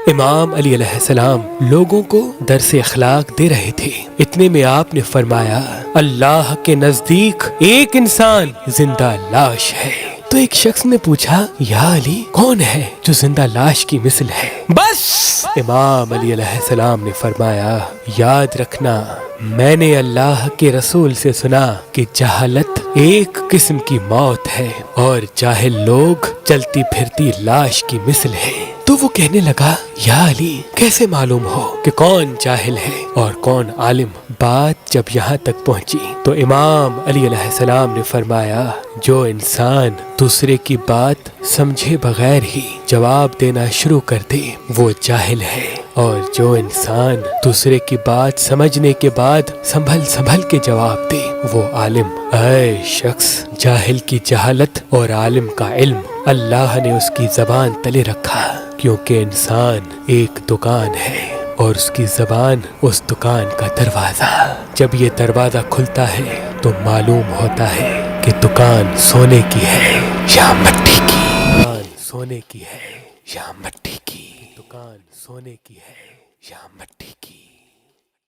امام علی علیہ السلام لوگوں کو درس اخلاق دے رہے تھے، اتنے میں آپ نے فرمایا اللہ کے نزدیک ایک انسان زندہ لاش ہے۔ تو ایک شخص نے پوچھا یا علی کون ہے جو زندہ لاش کی مثل ہے؟ بس امام علی علیہ السلام نے فرمایا یاد رکھنا میں نے اللہ کے رسول سے سنا کہ جہالت ایک قسم کی موت ہے اور جاہل لوگ چلتی پھرتی لاش کی مثل ہے۔ تو وہ کہنے لگا یا علی کیسے معلوم ہو کہ کون جاہل ہے اور کون عالم؟ بات جب یہاں تک پہنچی تو امام علی علیہ السلام نے فرمایا جو انسان دوسرے کی بات سمجھے بغیر ہی جواب دینا شروع کر دے وہ جاہل ہے، اور جو انسان دوسرے کی بات سمجھنے کے بعد سنبھل کے جواب دے وہ عالم۔ اے شخص، جاہل کی جہالت اور عالم کا علم اللہ نے اس کی زبان تلے رکھا، کیونکہ انسان ایک دکان ہے اور اس کی زبان اس دکان کا دروازہ۔ جب یہ دروازہ کھلتا ہے تو معلوم ہوتا ہے کہ دکان سونے کی ہے یا مٹی کی، دکان سونے کی ہے یا مٹی کی، دکان سونے کی ہے یا مٹی کی۔